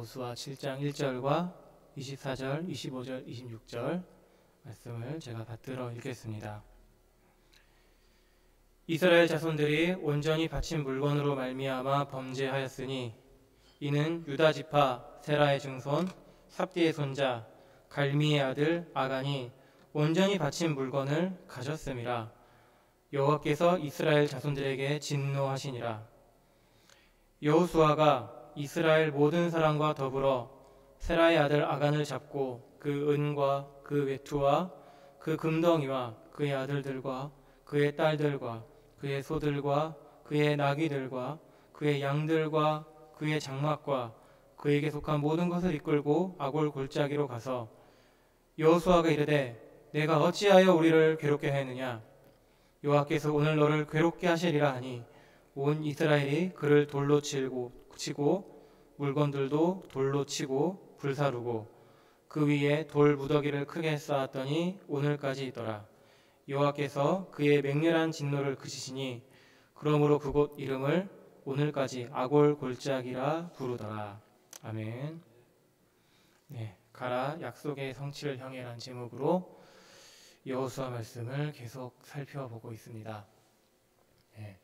여호수아 7장 1절과 24절, 25절, 26절 말씀을 제가 받들어 읽겠습니다. 이스라엘 자손들이 온전히 바친 물건으로 말미암아 범죄하였으니 이는 유다 지파 세라의 증손 삽디의 손자 갈미의 아들 아간이 온전히 바친 물건을 가졌음이라. 여호와께서 이스라엘 자손들에게 진노하시니라. 여호수아가 이스라엘 모든 사람과 더불어 세라의 아들 아간을 잡고 그 은과 그 외투와 그 금덩이와 그의 아들들과 그의 딸들과 그의 소들과 그의 나귀들과 그의 양들과 그의 장막과 그에게 속한 모든 것을 이끌고 아골 골짜기로 가서 여호수아가 이르되 내가 어찌하여 우리를 괴롭게 하였느냐. 여호와께서 오늘 너를 괴롭게 하시리라 하니 온 이스라엘이 그를 돌로 치고 물건들도 돌로 치고 불사르고 그 위에 돌 무더기를 크게 쌓았더니 오늘까지 있더라. 여호와께서 그의 맹렬한 진노를 그치시니 그러므로 그곳 이름을 오늘까지 아골 골짜기라 부르더라. 아멘. 네, 가라 약속의 성취를 향해라는 제목으로 여호수아 말씀을 계속 살펴보고 있습니다. 네.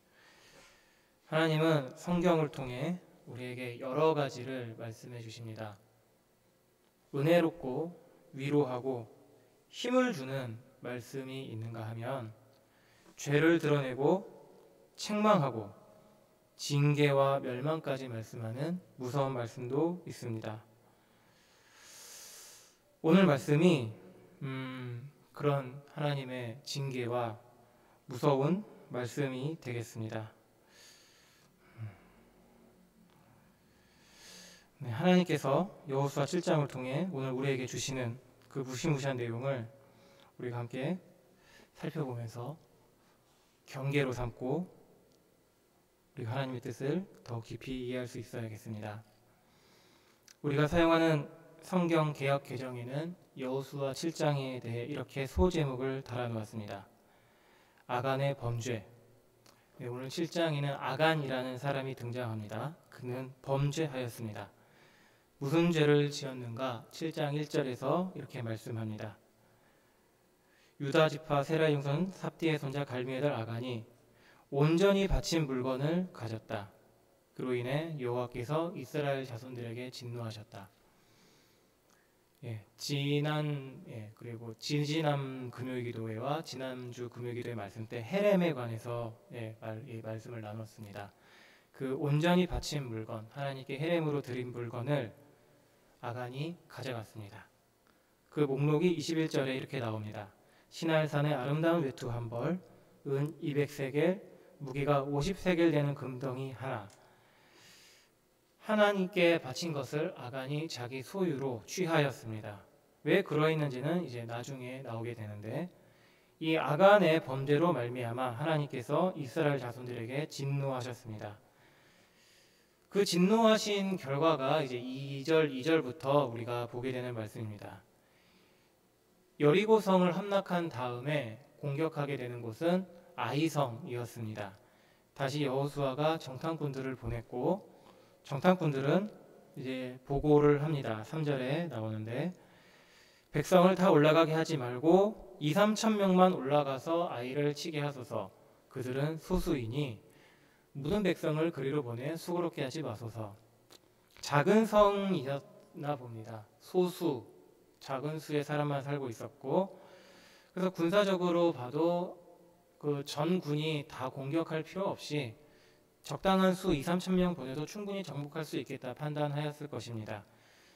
하나님은 성경을 통해 우리에게 여러 가지를 말씀해 주십니다. 은혜롭고 위로하고 힘을 주는 말씀이 있는가 하면 죄를 드러내고 책망하고 징계와 멸망까지 말씀하는 무서운 말씀도 있습니다. 오늘 말씀이 그런 하나님의 징계와 무서운 말씀이 되겠습니다. 네, 하나님께서 여호수아 7장을 통해 오늘 우리에게 주시는 그 무시무시한 내용을 우리가 함께 살펴보면서 경계로 삼고 우리가 하나님의 뜻을 더 깊이 이해할 수 있어야겠습니다. 우리가 사용하는 성경 개역 개정에는 여호수아 7장에 대해 이렇게 소제목을 달아놓았습니다. 아간의 범죄. 네, 오늘 7장에는 아간이라는 사람이 등장합니다. 그는 범죄하였습니다. 무슨 죄를 지었는가? 7장 1절에서 이렇게 말씀합니다. 유다 지파 세라의 증손 삽디의 손자 갈미의 아들 아간이 온전히 바친 물건을 가졌다. 그로 인해 여호와께서 이스라엘 자손들에게 진노하셨다. 그리고 지지난 금요기도회와 지난주 금요기도회 말씀 때 헤렘에 관해서 이 말씀을 나눴습니다. 그 온전히 바친 물건, 하나님께 헤렘으로 드린 물건을 아간이 가져갔습니다. 그 목록이 21절에 이렇게 나옵니다. 시날산의 아름다운 외투 한 벌, 은 200세겔, 무게가 50세겔 되는 금덩이 하나. 하나님께 바친 것을 아간이 자기 소유로 취하였습니다. 왜 그러했는지는 이제 나중에 나오게 되는데, 이 아간의 범죄로 말미암아 하나님께서 이스라엘 자손들에게 진노하셨습니다. 그 진노하신 결과가 이제 2절부터 우리가 보게 되는 말씀입니다. 여리고성을 함락한 다음에 공격하게 되는 곳은 아이성이었습니다. 다시 여호수아가 정탐꾼들을 보냈고 정탐꾼들은 이제 보고를 합니다. 3절에 나오는데 백성을 다 올라가게 하지 말고 2-3천 명만 올라가서 아이를 치게 하소서. 그들은 소수이니 모든 백성을 그리로 보내 수고롭게 하지 마소서. 작은 성이었나 봅니다. 소수, 작은 수의 사람만 살고 있었고, 그래서 군사적으로 봐도 그 전군이 다 공격할 필요 없이 적당한 수 2-3천 명 보내도 충분히 정복할 수 있겠다 판단하였을 것입니다.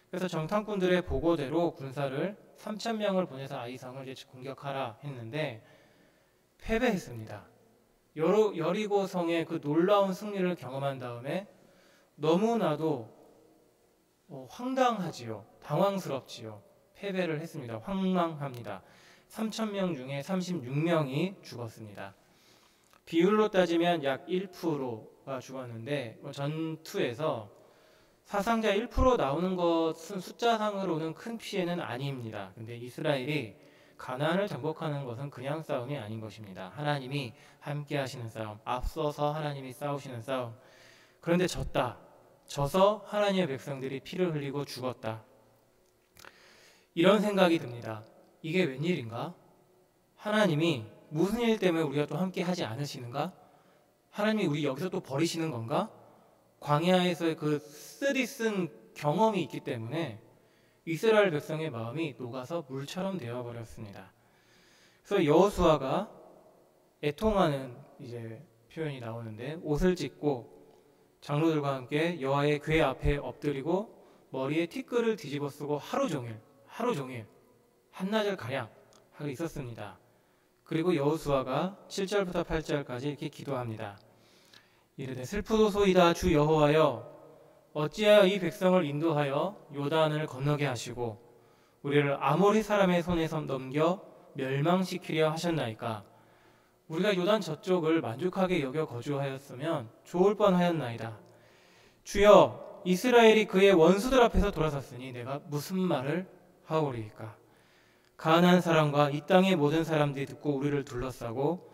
그래서 정탐꾼들의 보고대로 군사를 3천 명을 보내서 아이성을 이제 공격하라 했는데 패배했습니다. 여리고성의 그 놀라운 승리를 경험한 다음에 너무나도 황당하지요. 당황스럽지요. 패배를 했습니다. 황망합니다. 3,000명 중에 36명이 죽었습니다. 비율로 따지면 약 1%가 죽었는데 전투에서 사상자 1% 나오는 것은 숫자상으로는 큰 피해는 아닙니다. 근데 이스라엘이 가나안을 정복하는 것은 그냥 싸움이 아닌 것입니다. 하나님이 함께 하시는 싸움, 앞서서 하나님이 싸우시는 싸움. 그런데 졌다. 져서 하나님의 백성들이 피를 흘리고 죽었다. 이런 생각이 듭니다. 이게 웬일인가? 하나님이 무슨 일 때문에 우리가 또 함께 하지 않으시는가? 하나님이 우리 여기서 또 버리시는 건가? 광야에서의 그 쓰디쓴 경험이 있기 때문에 이스라엘 백성의 마음이 녹아서 물처럼 되어버렸습니다. 그래서 여호수아가 애통하는 이제 표현이 나오는데, 옷을 찢고 장로들과 함께 여호와의 궤 앞에 엎드리고 머리에 티끌을 뒤집어 쓰고 하루 종일 한나절 가량 하고 있었습니다. 그리고 여호수아가 7절부터 8절까지 이렇게 기도합니다. 이르되 슬프도소이다 주 여호와여, 어찌하여 이 백성을 인도하여 요단을 건너게 하시고 우리를 아모리 사람의 손에서 넘겨 멸망시키려 하셨나이까? 우리가 요단 저쪽을 만족하게 여겨 거주하였으면 좋을 뻔하였나이다. 주여, 이스라엘이 그의 원수들 앞에서 돌아섰으니 내가 무슨 말을 하오리이까? 가나안 사람과 이 땅의 모든 사람들이 듣고 우리를 둘러싸고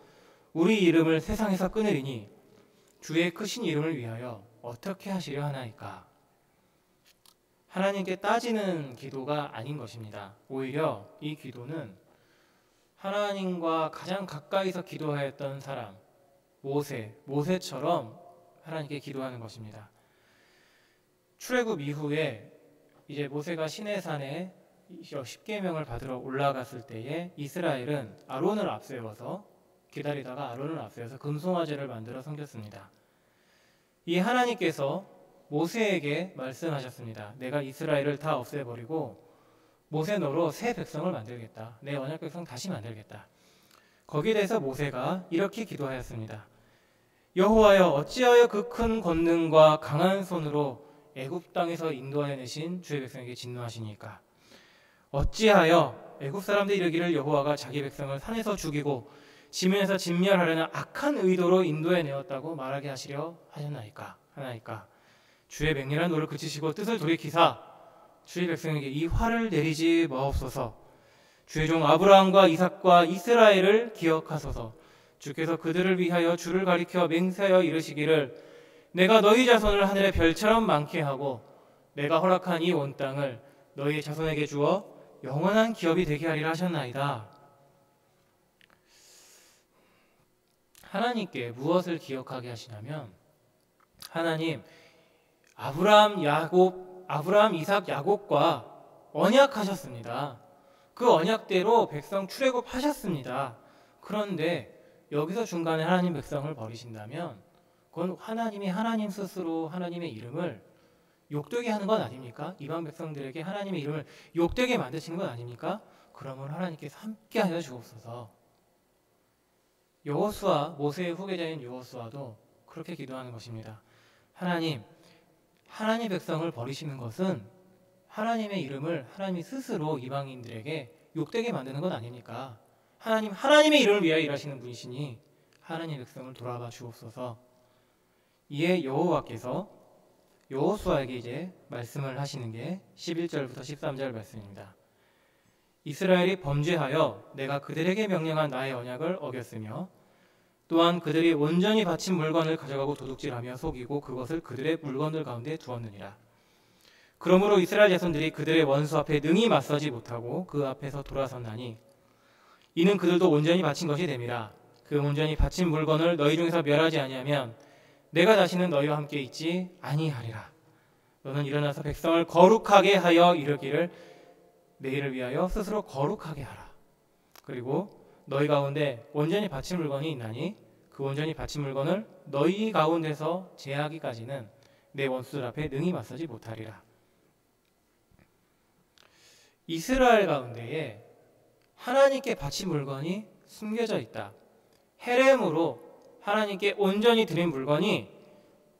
우리 이름을 세상에서 끊으리니 주의 크신 이름을 위하여 어떻게 하시려 하나이까? 하나님께 따지는 기도가 아닌 것입니다. 오히려 이 기도는 하나님과 가장 가까이서 기도하였던 사람, 모세처럼 하나님께 기도하는 것입니다. 출애굽 이후에 이제 모세가 시내산에 십계명을 받으러 올라갔을 때에 이스라엘은 아론을 앞세워서 기다리다가 아론을 앞세워서 금송아지를 만들어 섬겼습니다. 이 하나님께서 모세에게 말씀하셨습니다. 내가 이스라엘을 다 없애버리고 모세 너로 새 백성을 만들겠다. 내 언약 백성 다시 만들겠다. 거기에 대해서 모세가 이렇게 기도하였습니다. 여호와여, 어찌하여 그 큰 권능과 강한 손으로 애굽 땅에서 인도하여 내신 주의 백성에게 진노하시니까? 어찌하여 애굽 사람들이 이르기를 여호와가 자기 백성을 산에서 죽이고 지면에서 진멸하려는 악한 의도로 인도해 내었다고 말하게 하시려 하셨나이까? 하나이까? 주의 맹렬한 노를 그치시고 뜻을 돌이키사 주의 백성에게 이 화를 내리지 마옵소서. 주의 종 아브라함과 이삭과 이스라엘을 기억하소서. 주께서 그들을 위하여 주를 가리켜 맹세하여 이르시기를 내가 너희 자손을 하늘의 별처럼 많게 하고 내가 허락한 이 온 땅을 너희 자손에게 주어 영원한 기업이 되게 하리라 하셨나이다. 하나님께 무엇을 기억하게 하시냐면, 하나님 아브라함, 이삭, 야곱과 언약하셨습니다. 그 언약대로 백성 출애굽하셨습니다. 그런데 여기서 중간에 하나님 백성을 버리신다면 그건 하나님이 하나님 스스로 하나님의 이름을 욕되게 하는 건 아닙니까? 이방 백성들에게 하나님의 이름을 욕되게 만드시는 건 아닙니까? 그러면 하나님께서 함께 하여 주옵소서. 여호수아, 모세의 후계자인 여호수아도 그렇게 기도하는 것입니다. 하나님 백성을 버리시는 것은 하나님의 이름을 하나님이 스스로 이방인들에게 욕되게 만드는 건 아닙니까? 하나님의 이름을 위하여 일하시는 분이시니 하나님의 백성을 돌아봐 주옵소서. 이에 여호와께서 여호수아에게 이제 말씀을 하시는 게 11절부터 13절 말씀입니다. 이스라엘이 범죄하여 내가 그들에게 명령한 나의 언약을 어겼으며 또한 그들이 온전히 바친 물건을 가져가고 도둑질하며 속이고 그것을 그들의 물건들 가운데 두었느니라. 그러므로 이스라엘 자손들이 그들의 원수 앞에 능히 맞서지 못하고 그 앞에서 돌아섰나니 이는 그들도 온전히 바친 것이 됨이라. 그 온전히 바친 물건을 너희 중에서 멸하지 아니하면 내가 다시는 너희와 함께 있지 아니하리라. 너는 일어나서 백성을 거룩하게 하여 이르기를 내일을 위하여 스스로 거룩하게 하라. 그리고 너희 가운데 온전히 바친 물건이 있나니 그 온전히 바친 물건을 너희 가운데서 제하기까지는 내 원수들 앞에 능히 맞서지 못하리라. 이스라엘 가운데에 하나님께 바친 물건이 숨겨져 있다. 헤렘으로 하나님께 온전히 드린 물건이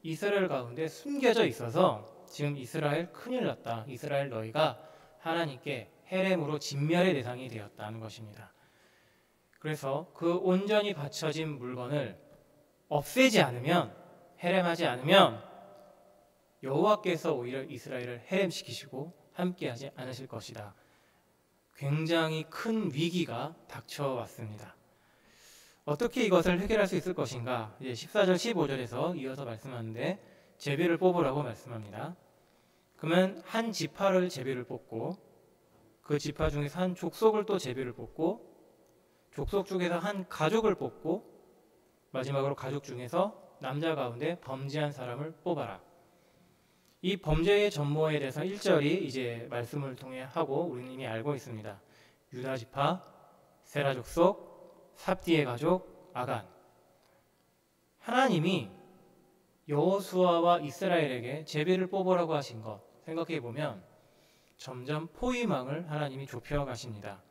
이스라엘 가운데 숨겨져 있어서 지금 이스라엘 큰일 났다. 이스라엘 너희가 하나님께 헤렘으로 진멸의 대상이 되었다는 것입니다. 그래서 그 온전히 바쳐진 물건을 없애지 않으면, 헤렘하지 않으면 여호와께서 오히려 이스라엘을 헤렘시키시고 함께하지 않으실 것이다. 굉장히 큰 위기가 닥쳐왔습니다. 어떻게 이것을 해결할 수 있을 것인가? 이제 14절 15절에서 이어서 말씀하는데 제비를 뽑으라고 말씀합니다. 그러면 한 지파를 제비를 뽑고 그 지파 중에서 한 족속을 또 제비를 뽑고 족속 중에서 한 가족을 뽑고 마지막으로 가족 중에서 남자 가운데 범죄한 사람을 뽑아라. 이 범죄의 전모에 대해서 1절이 이제 말씀을 통해 하고 우리는 이미 알고 있습니다. 유다 지파, 세라 족속, 삽디의 가족, 아간. 하나님이 여호수아와 이스라엘에게 제비를 뽑으라고 하신 것 생각해 보면 점점 포위망을 하나님이 좁혀 가십니다.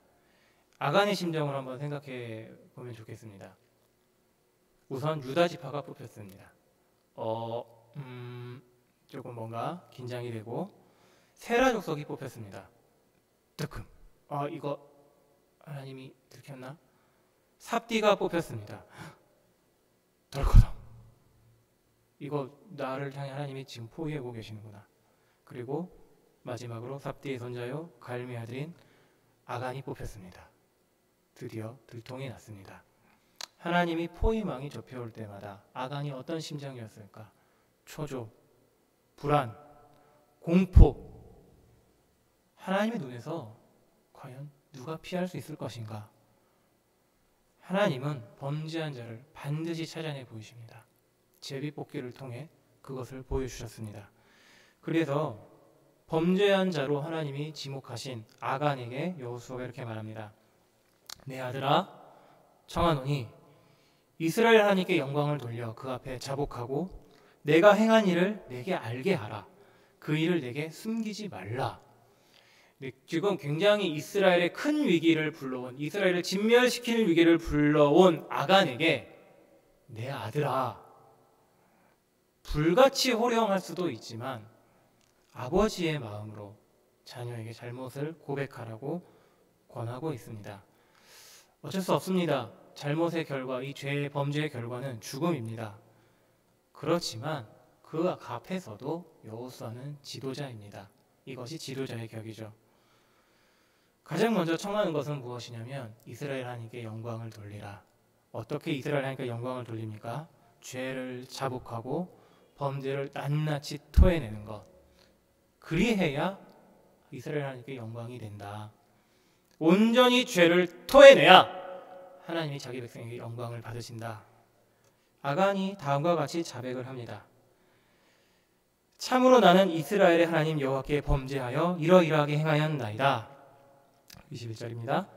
아간의 심정을 한번 생각해 보면 좋겠습니다. 우선 유다 지파가 뽑혔습니다. 조금 뭔가 긴장이 되고 세라 족속이 뽑혔습니다. 뜨끔. 이거 하나님이 들켰나? 삽디가 뽑혔습니다. 덜커덩. 이거 나를 향해 하나님이 지금 포위하고 계시는구나. 그리고 마지막으로 삽디의 손자요 갈미 아들인 아간이 뽑혔습니다. 드디어 들통이 났습니다. 하나님이 포위망이 좁혀올 때마다 아간이 어떤 심정이었을까? 초조, 불안, 공포. 하나님의 눈에서 과연 누가 피할 수 있을 것인가? 하나님은 범죄한 자를 반드시 찾아내 보이십니다. 제비뽑기를 통해 그것을 보여주셨습니다. 그래서 범죄한 자로 하나님이 지목하신 아간에게 여호수아가 이렇게 말합니다. 내 아들아 청하노니 이스라엘 하나님께 영광을 돌려 그 앞에 자복하고 내가 행한 일을 내게 알게 하라. 그 일을 내게 숨기지 말라. 지금 굉장히 이스라엘의 큰 위기를 불러온, 이스라엘을 진멸시킬 위기를 불러온 아간에게 내 아들아, 불같이 호령할 수도 있지만 아버지의 마음으로 자녀에게 잘못을 고백하라고 권하고 있습니다. 어쩔 수 없습니다. 잘못의 결과, 이 죄의 범죄의 결과는 죽음입니다. 그렇지만 그 앞에서도 여호수아는 지도자입니다. 이것이 지도자의 격이죠. 가장 먼저 청하는 것은 무엇이냐면 이스라엘 하나님께 영광을 돌리라. 어떻게 이스라엘 하나님께 영광을 돌립니까? 죄를 자복하고 범죄를 낱낱이 토해내는 것. 그리해야 이스라엘 하나님께 영광이 된다. 온전히 죄를 토해내야 하나님이 자기 백성에게 영광을 받으신다. 아간이 다음과 같이 자백을 합니다. 참으로 나는 이스라엘의 하나님 여호와께 범죄하여 이러이러하게 행하였나이다. 21절입니다.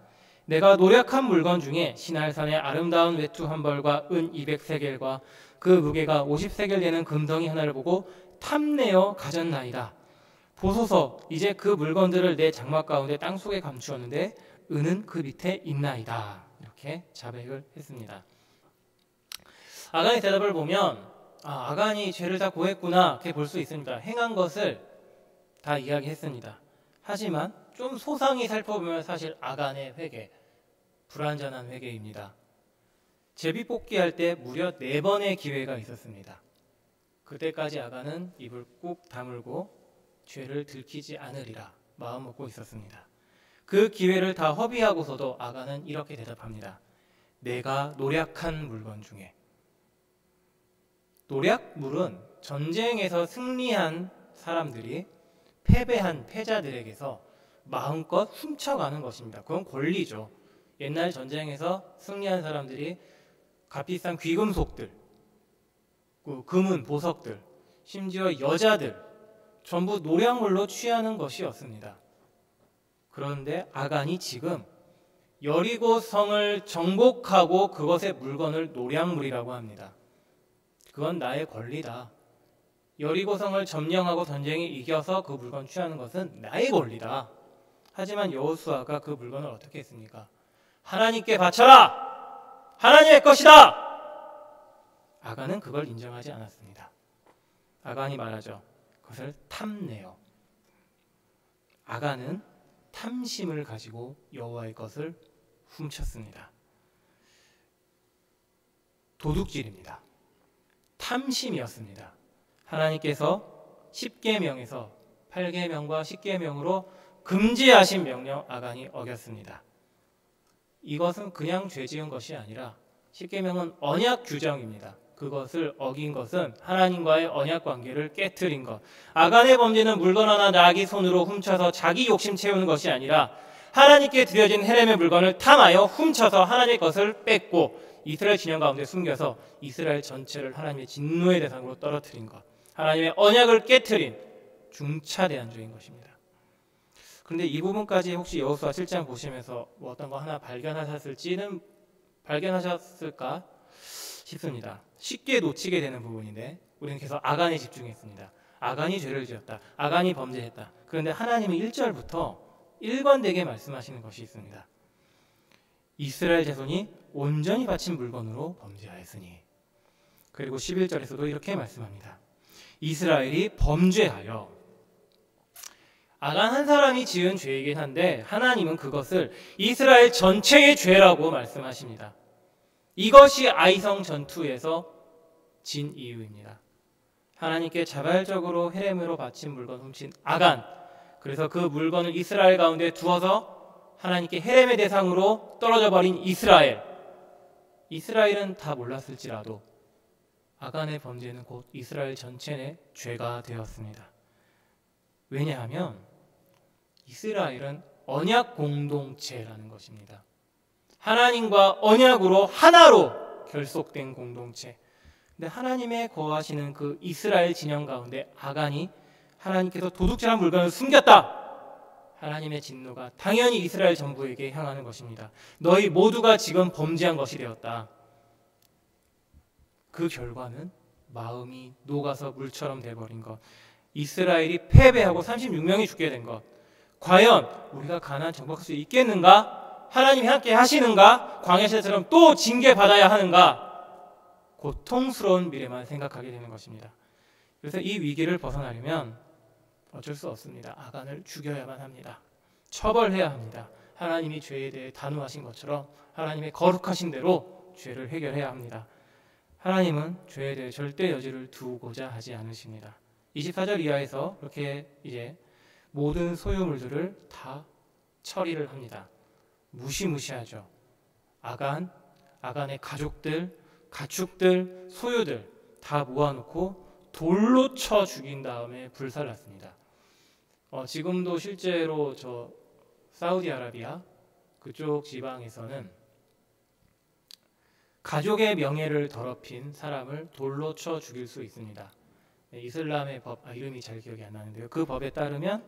내가 노력한 물건 중에 시날산의 아름다운 외투 한 벌과 은 200세겔과 그 무게가 50세겔 되는 금덩이 하나를 보고 탐내어 가졌나이다. 보소서 이제 그 물건들을 내 장막 가운데 땅속에 감추었는데 은은 그 밑에 있나이다. 이렇게 자백을 했습니다. 아간의 대답을 보면 아간이 죄를 다 고했구나 이렇게 볼 수 있습니다. 행한 것을 다 이야기했습니다. 하지만 좀 소상히 살펴보면 사실 아간의 회개, 불완전한 회개입니다. 제비뽑기할 때 무려 4번의 기회가 있었습니다. 그때까지 아간은 입을 꾹 다물고 죄를 들키지 않으리라 마음 먹고 있었습니다. 그 기회를 다 허비하고서도 아간은 이렇게 대답합니다. 내가 노력한 물건 중에. 노략물은 전쟁에서 승리한 사람들이 패배한 패자들에게서 마음껏 훔쳐가는 것입니다. 그건 권리죠. 옛날 전쟁에서 승리한 사람들이 값비싼 귀금속들, 금은 보석들, 심지어 여자들 전부 노략물로 취하는 것이었습니다. 그런데 아간이 지금 여리고 성을 정복하고 그것의 물건을 노략물이라고 합니다. 그건 나의 권리다. 여리고성을 점령하고 전쟁에 이겨서 그 물건 취하는 것은 나의 권리다. 하지만 여호수아가 그 물건을 어떻게 했습니까? 하나님께 바쳐라! 하나님의 것이다! 아간은 그걸 인정하지 않았습니다. 아간이 말하죠. 그것을 탐내어. 아간은 탐심을 가지고 여호와의 것을 훔쳤습니다. 도둑질입니다. 탐심이었습니다. 하나님께서 10계명에서 8계명과 10계명으로 금지하신 명령 아간이 어겼습니다. 이것은 그냥 죄 지은 것이 아니라 10계명은 언약 규정입니다. 그것을 어긴 것은 하나님과의 언약 관계를 깨트린 것. 아간의 범죄는 물건 하나 자기 손으로 훔쳐서 자기 욕심 채우는 것이 아니라 하나님께 드려진 헤렘의 물건을 탐하여 훔쳐서 하나님의 것을 뺏고 이스라엘 진영 가운데 숨겨서 이스라엘 전체를 하나님의 진노의 대상으로 떨어뜨린 것. 하나님의 언약을 깨트린 중차대한 죄인 것입니다. 그런데 이 부분까지 혹시 여호수아 7장 보시면서 뭐 어떤 거 하나 발견하셨을까 싶습니다. 쉽게 놓치게 되는 부분인데 우리는 계속 아간에 집중했습니다. 아간이 죄를 지었다. 아간이 범죄했다. 그런데 하나님은 1절부터 일관되게 말씀하시는 것이 있습니다. 이스라엘 자손이 온전히 바친 물건으로 범죄하였으니. 그리고 11절에서도 이렇게 말씀합니다. 이스라엘이 범죄하여. 아간 한 사람이 지은 죄이긴 한데 하나님은 그것을 이스라엘 전체의 죄라고 말씀하십니다. 이것이 아이성 전투에서 진 이유입니다. 하나님께 자발적으로 헤렘으로 바친 물건 훔친 아간, 그래서 그 물건을 이스라엘 가운데 두어서 하나님께 헤렘의 대상으로 떨어져 버린 이스라엘. 이스라엘은 다 몰랐을지라도 아간의 범죄는 곧 이스라엘 전체의 죄가 되었습니다. 왜냐하면 이스라엘은 언약 공동체라는 것입니다. 하나님과 언약으로 하나로 결속된 공동체. 근데 하나님의 거하시는 그 이스라엘 진영 가운데 아간이 하나님께서 도둑질한 물건을 숨겼다. 하나님의 진노가 당연히 이스라엘 전부에게 향하는 것입니다. 너희 모두가 지금 범죄한 것이 되었다. 그 결과는 마음이 녹아서 물처럼 돼버린 것. 이스라엘이 패배하고 36명이 죽게 된 것. 과연 우리가 가나안 정복할 수 있겠는가? 하나님이 함께 하시는가? 광야시대처럼 또 징계받아야 하는가? 고통스러운 미래만 생각하게 되는 것입니다. 그래서 이 위기를 벗어나려면 어쩔 수 없습니다. 아간을 죽여야만 합니다. 처벌해야 합니다. 하나님이 죄에 대해 단호하신 것처럼 하나님의 거룩하신 대로 죄를 해결해야 합니다. 하나님은 죄에 대해 절대 여지를 두고자 하지 않으십니다. 24절 이하에서 그렇게 이제 모든 소유물들을 다 처리를 합니다. 무시무시하죠. 아간의 가족들, 가축들, 소유들 다 모아놓고 돌로 쳐 죽인 다음에 불살랐습니다. 지금도 실제로 저 사우디아라비아 그쪽 지방에서는 가족의 명예를 더럽힌 사람을 돌로 쳐 죽일 수 있습니다. 이슬람의 법, 이름이 잘 기억이 안 나는데요. 그 법에 따르면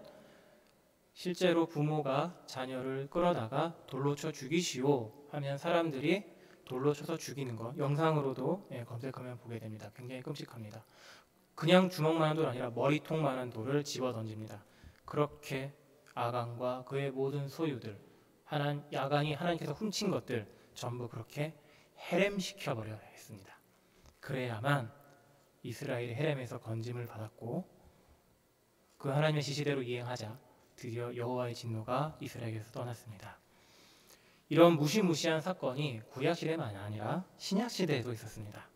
실제로 부모가 자녀를 끌어다가 돌로 쳐 죽이시오 하면 사람들이 돌로 쳐서 죽이는 거 영상으로도 검색하면 보게 됩니다. 굉장히 끔찍합니다. 그냥 주먹만한 돌 아니라 머리통만한 돌을 집어 던집니다. 그렇게 아간과 그의 모든 소유들, 아간이 하나님께서 훔친 것들 전부 그렇게 헤렘시켜버려야 했습니다. 그래야만 이스라엘이 헤렘에서 건짐을 받았고 그 하나님의 지시대로 이행하자 드디어 여호와의 진노가 이스라엘에서 떠났습니다. 이런 무시무시한 사건이 구약시대만 아니라 신약시대에도 있었습니다.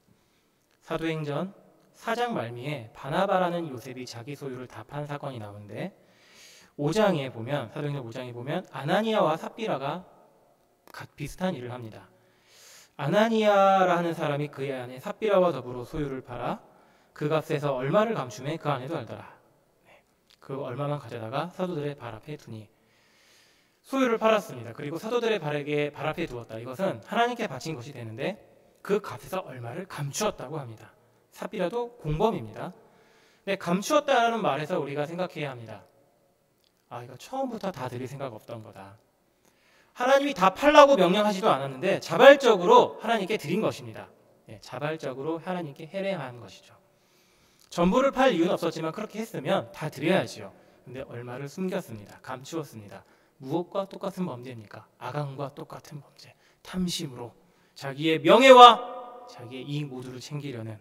사도행전 4장 말미에 바나바라는 요셉이 자기 소유를 다 판 사건이 나오는데 5장에 보면 사도행전 5장에 보면 아나니아와 삽비라가 비슷한 일을 합니다. 아나니아라 하는 사람이 그의 아내 삽비라와 더불어 소유를 팔아 그 값에서 얼마를 감추매 그 아내도 알더라. 그 얼마만 가져다가 사도들의 발 앞에 두니 소유를 팔았습니다. 그리고 사도들의 발 앞에 두었다. 이것은 하나님께 바친 것이 되는데 그 값에서 얼마를 감추었다고 합니다. 삽비라도 공범입니다. 근데 감추었다는 말에서 우리가 생각해야 합니다. 이거 처음부터 다 드릴 생각 없던 거다. 하나님이 다 팔라고 명령하지도 않았는데 자발적으로 하나님께 드린 것입니다. 자발적으로 하나님께 헤렘한 것이죠. 전부를 팔 이유는 없었지만 그렇게 했으면 다 드려야지요. 근데 얼마를 숨겼습니다. 감추었습니다. 무엇과 똑같은 범죄입니까? 아간과 똑같은 범죄. 탐심으로 자기의 명예와 자기의 이익 모두를 챙기려는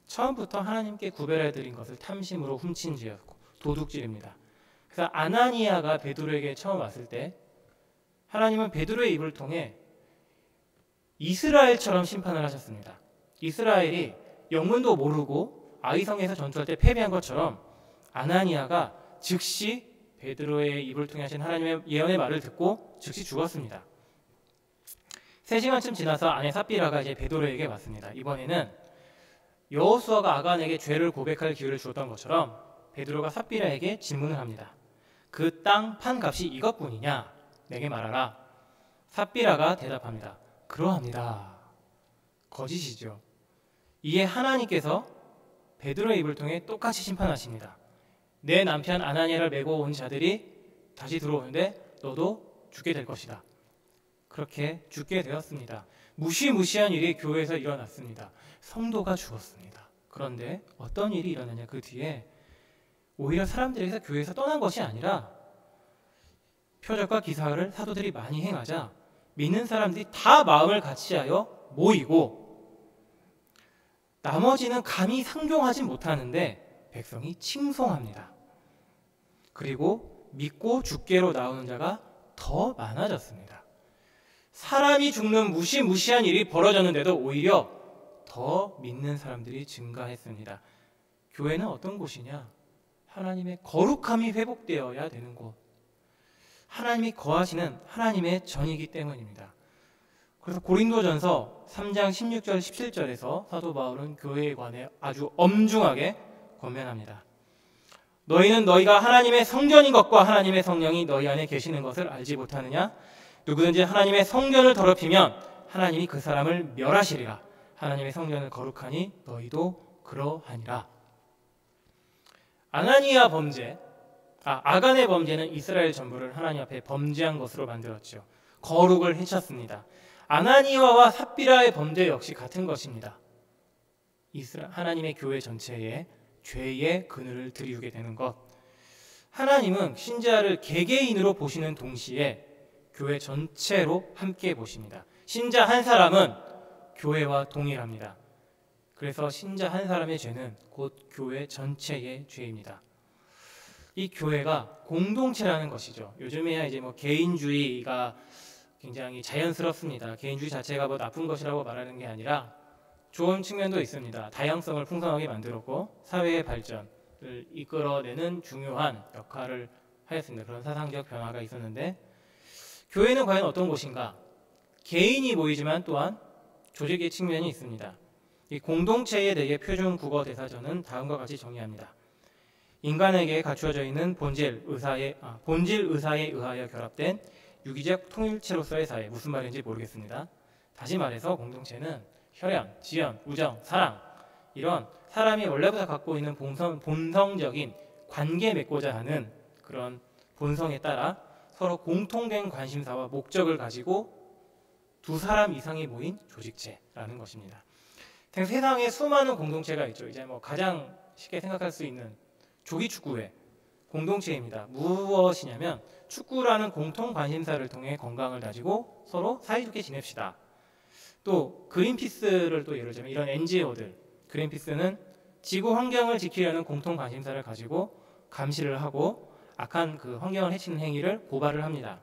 처음부터 하나님께 구별해드린 것을 탐심으로 훔친 죄였고 도둑질입니다. 그래서 아나니아가 베드로에게 처음 왔을 때 하나님은 베드로의 입을 통해 이스라엘처럼 심판을 하셨습니다. 이스라엘이 영문도 모르고 아이성에서 전투할 때 패배한 것처럼 아나니아가 즉시 베드로의 입을 통해 하신 하나님의 예언의 말을 듣고 즉시 죽었습니다. 3시간쯤 지나서 아내 삽비라가 이제 베드로에게 왔습니다. 이번에는 여호수아가 아간에게 죄를 고백할 기회를 주었던 것처럼 베드로가 삽비라에게 질문을 합니다. 그 땅 판 값이 이것뿐이냐? 내게 말하라. 삽비라가 대답합니다. 그러합니다. 거짓이죠. 이에 하나님께서 베드로의 입을 통해 똑같이 심판하십니다. 내 남편 아나니아를 메고 온 자들이 다시 들어오는데 너도 죽게 될 것이다. 그렇게 죽게 되었습니다. 무시무시한 일이 교회에서 일어났습니다. 성도가 죽었습니다. 그런데 어떤 일이 일어나냐, 그 뒤에 오히려 사람들에게서 교회에서 떠난 것이 아니라 표적과 기사를 사도들이 많이 행하자 믿는 사람들이 다 마음을 같이하여 모이고 나머지는 감히 상종하지 못하는데 백성이 칭송합니다. 그리고 믿고 죽게로 나오는 자가 더 많아졌습니다. 사람이 죽는 무시무시한 일이 벌어졌는데도 오히려 더 믿는 사람들이 증가했습니다. 교회는 어떤 곳이냐? 하나님의 거룩함이 회복되어야 되는 곳, 하나님이 거하시는 하나님의 전이기 때문입니다. 그래서 고린도전서 3장 16절 17절에서 사도 바울은 교회에 관해 아주 엄중하게 권면합니다. 너희는 너희가 하나님의 성전인 것과 하나님의 성령이 너희 안에 계시는 것을 알지 못하느냐? 누구든지 하나님의 성전을 더럽히면 하나님이 그 사람을 멸하시리라. 하나님의 성전을 거룩하니 너희도 그러하니라. 아간의 범죄는 이스라엘 전부를 하나님 앞에 범죄한 것으로 만들었죠. 거룩을 해쳤습니다. 아나니아와 삽비라의 범죄 역시 같은 것입니다. 하나님의 교회 전체에 죄의 그늘을 들이우게 되는 것. 하나님은 신자를 개개인으로 보시는 동시에 교회 전체로 함께 보십니다. 신자 한 사람은 교회와 동일합니다. 그래서 신자 한 사람의 죄는 곧 교회 전체의 죄입니다. 이 교회가 공동체라는 것이죠. 요즘에야 이제 개인주의가 굉장히 자연스럽습니다. 개인주의 자체가 나쁜 것이라고 말하는 게 아니라 좋은 측면도 있습니다. 다양성을 풍성하게 만들었고 사회의 발전을 이끌어내는 중요한 역할을 하였습니다. 그런 사상적 변화가 있었는데 교회는 과연 어떤 곳인가? 개인이 모이지만 또한 조직의 측면이 있습니다. 이 공동체에 대해 표준 국어 대사전은 다음과 같이 정의합니다. 인간에게 갖추어져 있는 본질 의사에 의하여 결합된 유기적 통일체로서의 사회. 무슨 말인지 모르겠습니다. 다시 말해서 공동체는 혈연, 지연, 우정, 사랑, 이런 사람이 원래부터 갖고 있는 본성적인 관계 맺고자 하는 그런 본성에 따라 서로 공통된 관심사와 목적을 가지고 두 사람 이상이 모인 조직체라는 것입니다. 세상에 수많은 공동체가 있죠. 이제 가장 쉽게 생각할 수 있는 조기축구회 공동체입니다. 무엇이냐면 축구라는 공통 관심사를 통해 건강을 다지고 서로 사이좋게 지냅시다. 또 그린피스를 또 예를 들면 이런 NGO들, 그린피스는 지구 환경을 지키려는 공통 관심사를 가지고 감시를 하고 악한 그 환경을 해치는 행위를 고발을 합니다.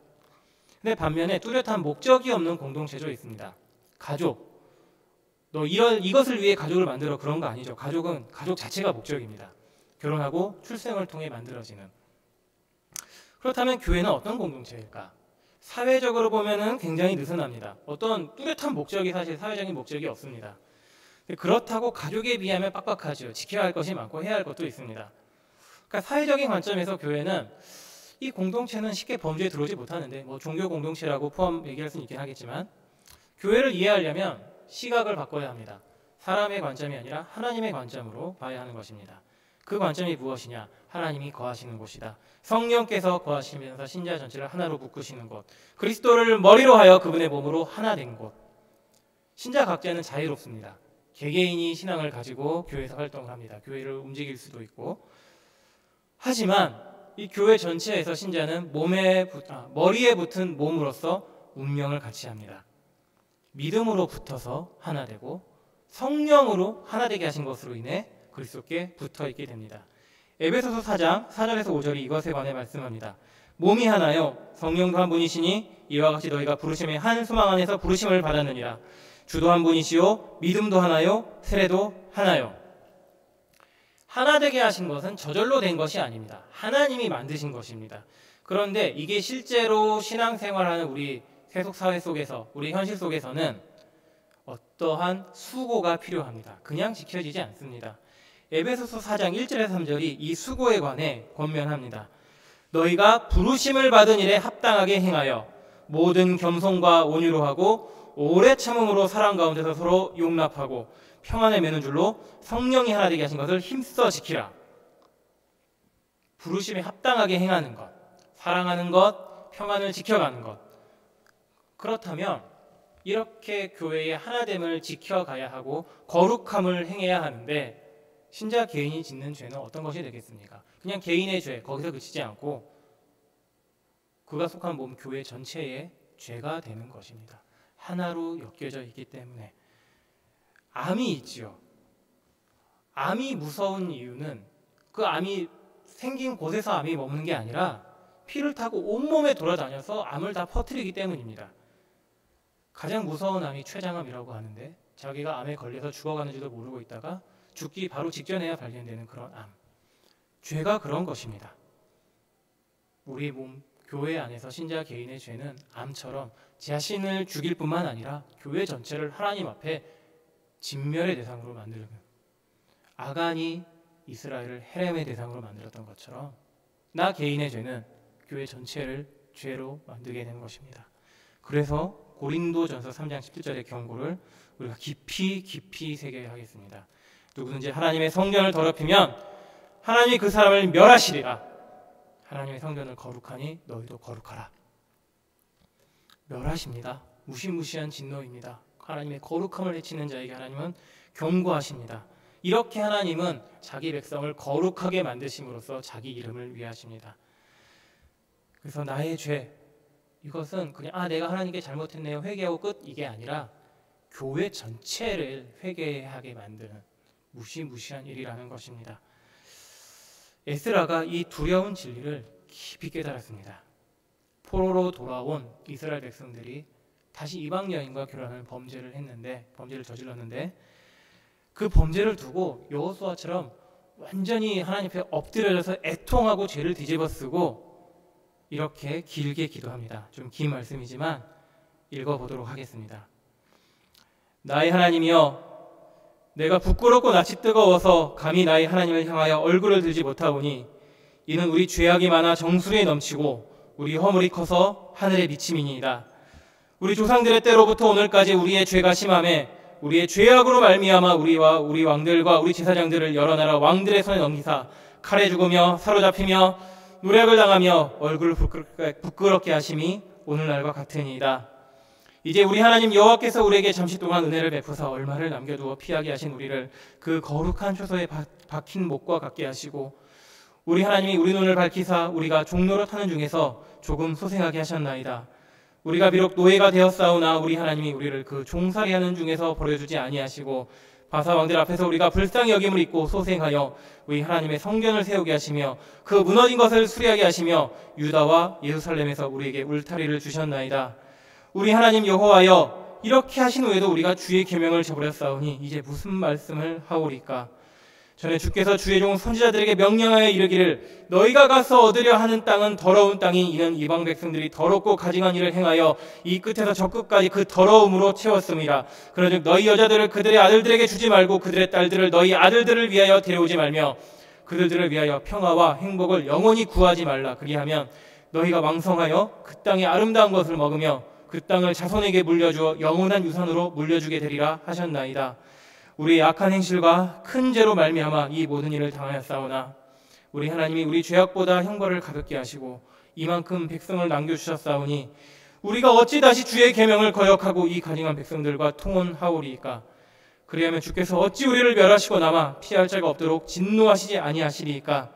근데 반면에 뚜렷한 목적이 없는 공동체도 있습니다. 가족. 이것을 위해 가족을 만들어 그런 거 아니죠. 가족은 가족 자체가 목적입니다. 결혼하고 출생을 통해 만들어지는. 그렇다면 교회는 어떤 공동체일까? 사회적으로 보면은 굉장히 느슨합니다. 어떤 뚜렷한 목적이 사실 사회적인 목적이 없습니다. 그렇다고 가족에 비하면 빡빡하죠. 지켜야 할 것이 많고 해야 할 것도 있습니다. 그러니까 사회적인 관점에서 교회는 이 공동체는 쉽게 범죄에 들어오지 못하는데 종교 공동체라고 얘기할 수는 있긴 하겠지만 교회를 이해하려면 시각을 바꿔야 합니다. 사람의 관점이 아니라 하나님의 관점으로 봐야 하는 것입니다. 그 관점이 무엇이냐? 하나님이 거하시는 곳이다. 성령께서 거하시면서 신자 전체를 하나로 묶으시는 곳. 그리스도를 머리로 하여 그분의 몸으로 하나 된 곳. 신자 각자는 자유롭습니다. 개개인이 신앙을 가지고 교회에서 활동을 합니다. 교회를 움직일 수도 있고. 하지만 이 교회 전체에서 신자는 머리에 붙은 몸으로서 운명을 같이 합니다. 믿음으로 붙어서 하나 되고 성령으로 하나 되게 하신 것으로 인해 그리스도께 붙어 있게 됩니다. 에베소서 4장 4절에서 5절이 이것에 관해 말씀합니다. 몸이 하나요 성령도 한 분이시니 이와 같이 너희가 부르심의 한 소망 안에서 부르심을 받았느니라. 주도 한 분이시요 믿음도 하나요 세례도 하나요. 하나 되게 하신 것은 저절로 된 것이 아닙니다. 하나님이 만드신 것입니다. 그런데 이게 실제로 신앙생활하는 우리 세속 사회 속에서, 우리 현실 속에서는 어떠한 수고가 필요합니다. 그냥 지켜지지 않습니다. 에베소서 4장 1절에서 3절이 이 수고에 관해 권면합니다. 너희가 부르심을 받은 일에 합당하게 행하여 모든 겸손과 온유로 하고 오래 참음으로 사랑 가운데서 서로 용납하고 평안을 맺는 줄로 성령이 하나 되게 하신 것을 힘써 지키라. 부르심에 합당하게 행하는 것, 사랑하는 것, 평안을 지켜가는 것. 그렇다면 이렇게 교회의 하나됨을 지켜가야 하고 거룩함을 행해야 하는데 신자 개인이 짓는 죄는 어떤 것이 되겠습니까? 그냥 개인의 죄, 거기서 그치지 않고 그가 속한 몸 교회 전체의 죄가 되는 것입니다. 하나로 엮여져 있기 때문에. 암이 있지요. 암이 무서운 이유는 그 암이 생긴 곳에서 암이 머무는 게 아니라 피를 타고 온몸에 돌아다녀서 암을 다 퍼뜨리기 때문입니다. 가장 무서운 암이 췌장암이라고 하는데 자기가 암에 걸려서 죽어가는지도 모르고 있다가 죽기 바로 직전에야 발견되는 그런 암. 죄가 그런 것입니다. 우리 몸, 교회 안에서 신자 개인의 죄는 암처럼 자신을 죽일 뿐만 아니라 교회 전체를 하나님 앞에 진멸의 대상으로 만들는, 아간이 이스라엘을 헤렘의 대상으로 만들었던 것처럼 나 개인의 죄는 교회 전체를 죄로 만들게 되는 것입니다. 그래서 고린도전서 3장 17절의 경고를 우리가 깊이 새겨야 하겠습니다. 누구든지 하나님의 성전을 더럽히면 하나님이 그 사람을 멸하시리라. 하나님의 성전을 거룩하니 너희도 거룩하라. 멸하십니다. 무시무시한 진노입니다. 하나님의 거룩함을 해치는 자에게 하나님은 경고하십니다. 이렇게 하나님은 자기 백성을 거룩하게 만드심으로써 자기 이름을 위하십니다. 그래서 나의 죄, 이것은 그냥 내가 하나님께 잘못했네요 회개하고 끝, 이게 아니라 교회 전체를 회개하게 만드는 무시무시한 일이라는 것입니다. 에스라가 이 두려운 진리를 깊이 깨달았습니다. 포로로 돌아온 이스라엘 백성들이 다시 이방 여인과 결혼하는 범죄를 저질렀는데 그 범죄를 두고 여호수아처럼 완전히 하나님 앞에 엎드려져서 애통하고 죄를 뒤집어쓰고 이렇게 길게 기도합니다. 좀 긴 말씀이지만 읽어보도록 하겠습니다. 나의 하나님이여, 내가 부끄럽고 낯이 뜨거워서 감히 나의 하나님을 향하여 얼굴을 들지 못하오니 이는 우리 죄악이 많아 정수리에 넘치고 우리 허물이 커서 하늘에 미침이니이다. 우리 조상들의 때로부터 오늘까지 우리의 죄가 심하매 우리의 죄악으로 말미암아 우리와 우리 왕들과 우리 제사장들을 여러 나라 왕들의 손에 넘기사 칼에 죽으며 사로잡히며 노략을 당하며 얼굴을 부끄럽게 하심이 오늘날과 같으니이다. 이제 우리 하나님 여호와께서 우리에게 잠시 동안 은혜를 베푸사 얼마를 남겨두어 피하게 하신 우리를 그 거룩한 초소에 박힌 목과 같게 하시고 우리 하나님이 우리 눈을 밝히사 우리가 종로로 타는 중에서 조금 소생하게 하셨나이다. 우리가 비록 노예가 되었사오나 우리 하나님이 우리를 그 종살이 하는 중에서 버려주지 아니하시고 바사 왕들 앞에서 우리가 불쌍히 여김을 입고 소생하여 우리 하나님의 성전을 세우게 하시며 그 무너진 것을 수리하게 하시며 유다와 예루살렘에서 우리에게 울타리를 주셨나이다. 우리 하나님 여호와여, 이렇게 하신 후에도 우리가 주의 계명을 저버렸사오니 이제 무슨 말씀을 하오리까? 전에 주께서 주의 종 선지자들에게 명령하여 이르기를 너희가 가서 얻으려 하는 땅은 더러운 땅이 이는 이방 백성들이 더럽고 가증한 일을 행하여 이 끝에서 저 끝까지 그 더러움으로 채웠음이라. 그러즉 너희 여자들을 그들의 아들들에게 주지 말고 그들의 딸들을 너희 아들들을 위하여 데려오지 말며 그들을 위하여 평화와 행복을 영원히 구하지 말라. 그리하면 너희가 왕성하여 그 땅의 아름다운 것을 먹으며 그 땅을 자손에게 물려주어 영원한 유산으로 물려주게 되리라 하셨나이다. 우리의 악한 행실과 큰 죄로 말미암아 이 모든 일을 당하였사오나 우리 하나님이 우리 죄악보다 형벌을 가볍게 하시고 이만큼 백성을 남겨주셨사오니 우리가 어찌 다시 주의 계명을 거역하고 이 가증한 백성들과 통혼하오리이까? 그리하면 주께서 어찌 우리를 멸하시고 남아 피할 자가 없도록 진노하시지 아니하시리이까?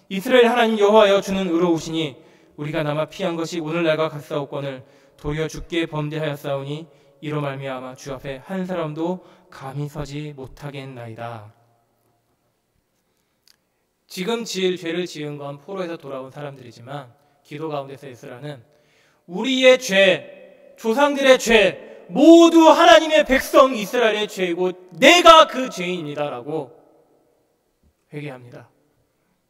이스라엘 하나님 여호와여, 주는 의로우시니 우리가 남아 피한 것이 오늘날과 같사옵거늘 도리어 주께 범죄하였사오니 이로 말미암아 주 앞에 한 사람도 감히 서지 못하겠나이다. 지금 지을 죄를 지은 건 포로에서 돌아온 사람들이지만 기도 가운데서 에스라는 우리의 죄, 조상들의 죄, 모두 하나님의 백성 이스라엘의 죄이고 내가 그 죄인이다라고 회개합니다.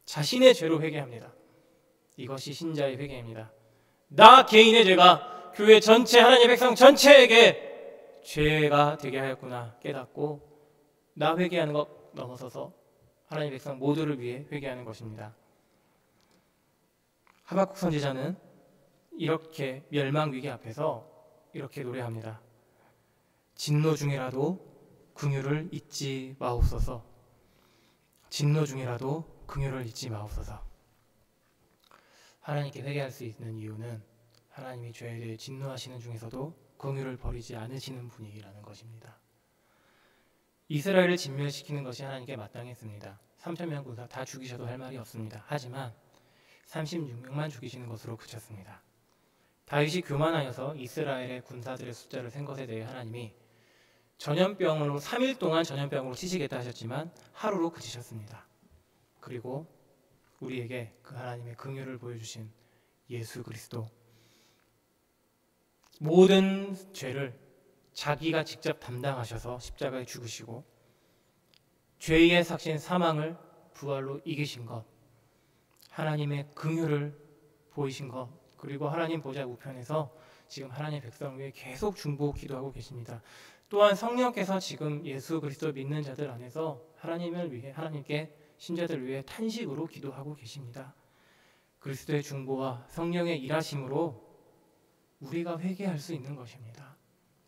자신의 죄로 회개합니다. 이것이 신자의 회개입니다. 나 개인의 죄가 교회 전체, 하나님의 백성 전체에게 죄가 되게 하였구나 깨닫고 나 회개하는 것 넘어서서 하나님의 백성 모두를 위해 회개하는 것입니다. 하박국 선지자는 이렇게 멸망 위기 앞에서 이렇게 노래합니다. 진노 중이라도 긍휼을 잊지 마옵소서. 진노 중이라도 긍휼을 잊지 마옵소서. 하나님께 회개할 수 있는 이유는 하나님이 죄에 대해 진노하시는 중에서도 긍휼을 버리지 않으시는 분이라는 것입니다. 이스라엘을 진멸시키는 것이 하나님께 마땅했습니다. 3,000명 군사 다 죽이셔도 할 말이 없습니다. 하지만 36명만 죽이시는 것으로 그쳤습니다. 다윗이 교만하여서 이스라엘의 군사들의 숫자를 센 것에 대해 하나님이 전염병으로 3일 동안 전염병으로 치시겠다 하셨지만 하루로 그치셨습니다. 그리고 우리에게 그 하나님의 긍휼을 보여주신 예수 그리스도, 모든 죄를 자기가 직접 담당하셔서 십자가에 죽으시고 죄의 삭신 사망을 부활로 이기신 것, 하나님의 긍휼을 보이신 것, 그리고 하나님 보좌 우편에서 지금 하나님의 백성을 위해 계속 중보 기도하고 계십니다. 또한 성령께서 지금 예수 그리스도 믿는 자들 안에서 하나님을 위해, 하나님께 신자들을 위해 탄식으로 기도하고 계십니다. 그리스도의 중보와 성령의 일하심으로 우리가 회개할 수 있는 것입니다.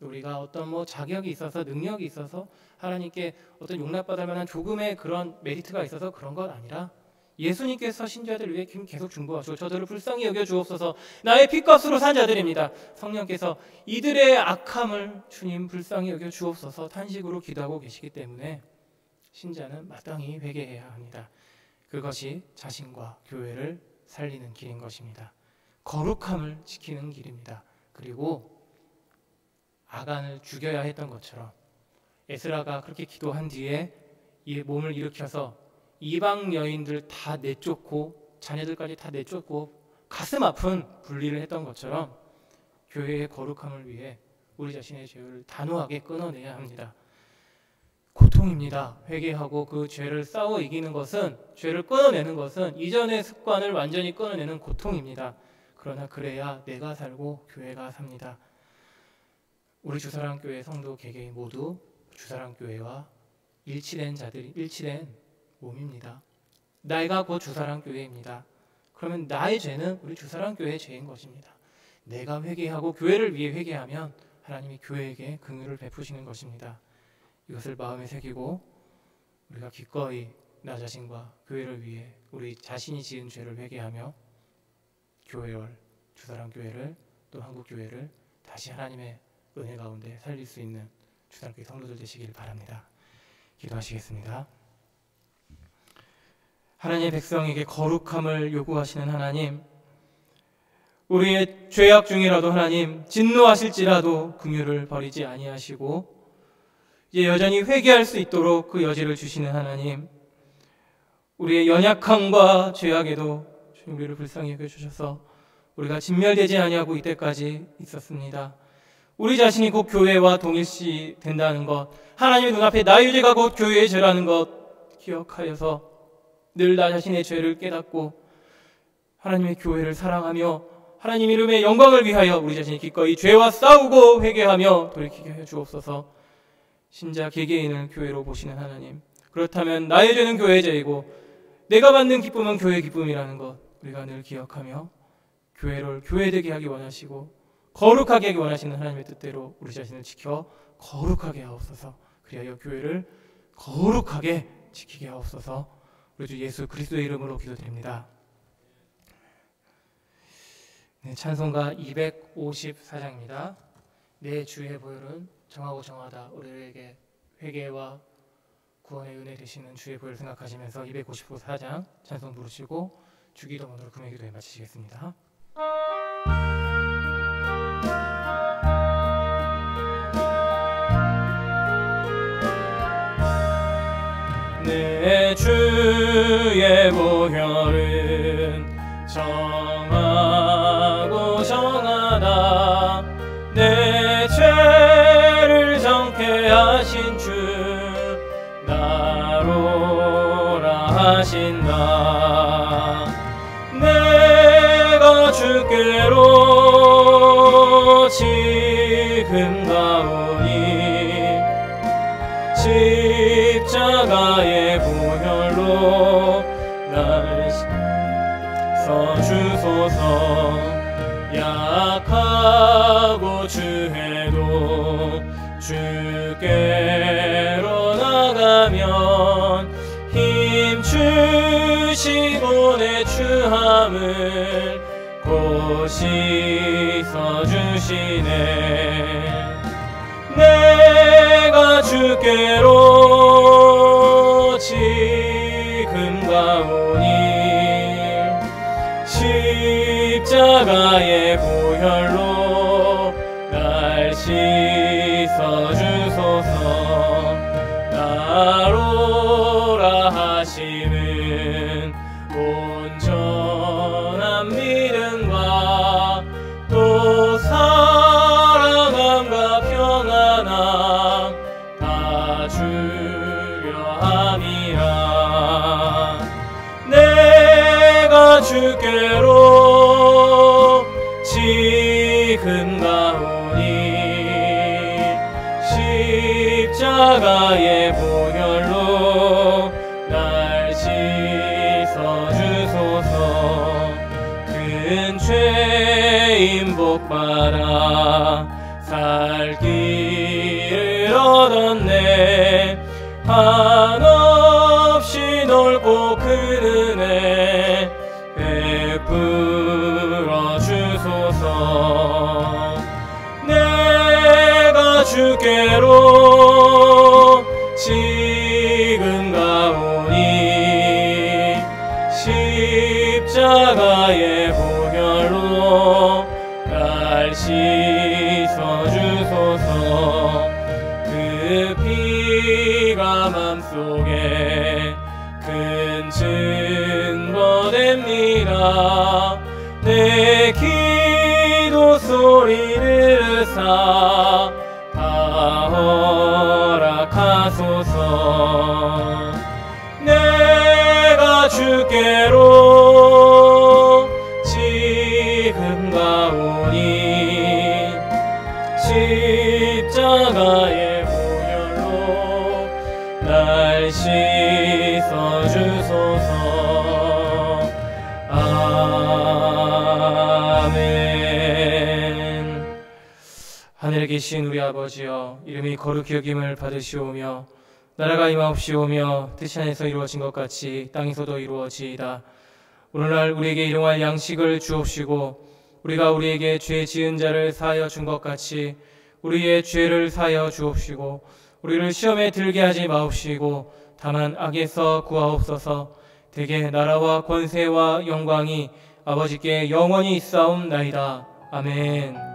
우리가 어떤 자격이 있어서 능력이 있어서 하나님께 어떤 용납받을 만한 조금의 그런 메리트가 있어서 그런 것 아니라 예수님께서 신자들을 위해 계속 중보하시고 저들을 불쌍히 여겨 주옵소서. 나의 피값으로 산 자들입니다. 성령께서 이들의 악함을 주님 불쌍히 여겨 주옵소서 탄식으로 기도하고 계시기 때문에 신자는 마땅히 회개해야 합니다. 그것이 자신과 교회를 살리는 길인 것입니다. 거룩함을 지키는 길입니다. 그리고 아간을 죽여야 했던 것처럼 에스라가 그렇게 기도한 뒤에 이 몸을 일으켜서 이방 여인들 다 내쫓고 자녀들까지 다 내쫓고 가슴 아픈 분리를 했던 것처럼 교회의 거룩함을 위해 우리 자신의 죄를 단호하게 끊어내야 합니다. 고통입니다. 회개하고 그 죄를 싸워 이기는 것은, 죄를 끊어내는 것은 이전의 습관을 완전히 끊어내는 고통입니다. 그러나 그래야 내가 살고 교회가 삽니다. 우리 주사랑교회 성도 개개인 모두 주사랑교회와 일치된 자들이 일치된 몸입니다. 내가 곧 주사랑교회입니다. 그러면 나의 죄는 우리 주사랑교회의 죄인 것입니다. 내가 회개하고 교회를 위해 회개하면 하나님이 교회에게 긍휼을 베푸시는 것입니다. 이것을 마음에 새기고 우리가 기꺼이 나 자신과 교회를 위해 우리 자신이 지은 죄를 회개하며 교회를, 주사랑교회를 또 한국교회를 다시 하나님의 은혜 가운데 살릴 수 있는 주사랑교회 성도들 되시길 바랍니다. 기도하시겠습니다. 하나님의 백성에게 거룩함을 요구하시는 하나님, 우리의 죄악 중이라도 하나님 진노하실지라도 긍휼을 버리지 아니하시고 이제 여전히 회개할 수 있도록 그 여지를 주시는 하나님, 우리의 연약함과 죄악에도 주님 우리를 불쌍히 여겨주셔서 우리가 진멸되지 아니하고 이때까지 있었습니다. 우리 자신이 곧 교회와 동일시 된다는 것, 하나님의 눈앞에 나의 죄가 곧 교회의 죄라는 것 기억하여서 늘 나 자신의 죄를 깨닫고 하나님의 교회를 사랑하며 하나님 이름의 영광을 위하여 우리 자신이 기꺼이 죄와 싸우고 회개하며 돌이키게 하여 주옵소서. 신자 개개인을 교회로 보시는 하나님, 그렇다면 나의 죄는 교회의 죄이고 내가 받는 기쁨은 교회의 기쁨이라는 것 우리가 늘 기억하며 교회를 교회되게 하기 원하시고 거룩하게 하기 원하시는 하나님의 뜻대로 우리 자신을 지켜 거룩하게 하옵소서. 그리하여 교회를 거룩하게 지키게 하옵소서. 우리 주 예수 그리스도의 이름으로 기도드립니다. 네, 찬송가 254장입니다. 내 주의 보혈은 정하고 정하다. 우리에게 회개와 구원의 은혜 되시는 주의 보혈을 생각하시면서 254장 찬송 부르시고 주기도문으로 금요 기도에 마치시겠습니다. 내 주의 보혈은 정하고 정하다. 내 죄를 정케 하신 주 나로라 하신다. 내가 주께로 지금 가오니 십자가의 보혈로 날 써주소서. 약하고 주해도 주께로 나가면 힘 주시고 내 추함을 곧 씻어주시네. 내가 주께로 지금 가오니 십자가의 보혈로 날 씻어주소서. 나로라 하심은 온전한 믿음과 또 사랑함과 평안함 다 주려 함이라. 내가 주께로 지금 가오니 십자가의 보혈로 날 씻어주소서. 큰 죄인 복받아 살 길을 얻었네. 한없이 넓고 큰 은혜 베풀어 주소서. 내가 주께로 지금 가오니 십자가의 보혈로 날 씻어주소서. 그 피가 맘속에 큰 증거됩니다. 내 기도 소리를 으사 다 허락하소서. 내가 주께로 지금 가오니 십자가의 보혈로 날 씻어주소서. 아멘. 하늘에 계신 우리 아버지여, 이름이 거룩히 여김을 받으시오며 나라가 임하옵시오며 뜻이 하늘에서 이루어진 것 같이 땅에서도 이루어지이다. 오늘날 우리에게 일용할 양식을 주옵시고 우리가 우리에게 죄 지은 자를 사하여 준 것 같이 우리의 죄를 사하여 주옵시고 우리를 시험에 들게 하지 마옵시고 다만 악에서 구하옵소서. 대개 나라와 권세와 영광이 아버지께 영원히 있사옵나이다. 아멘.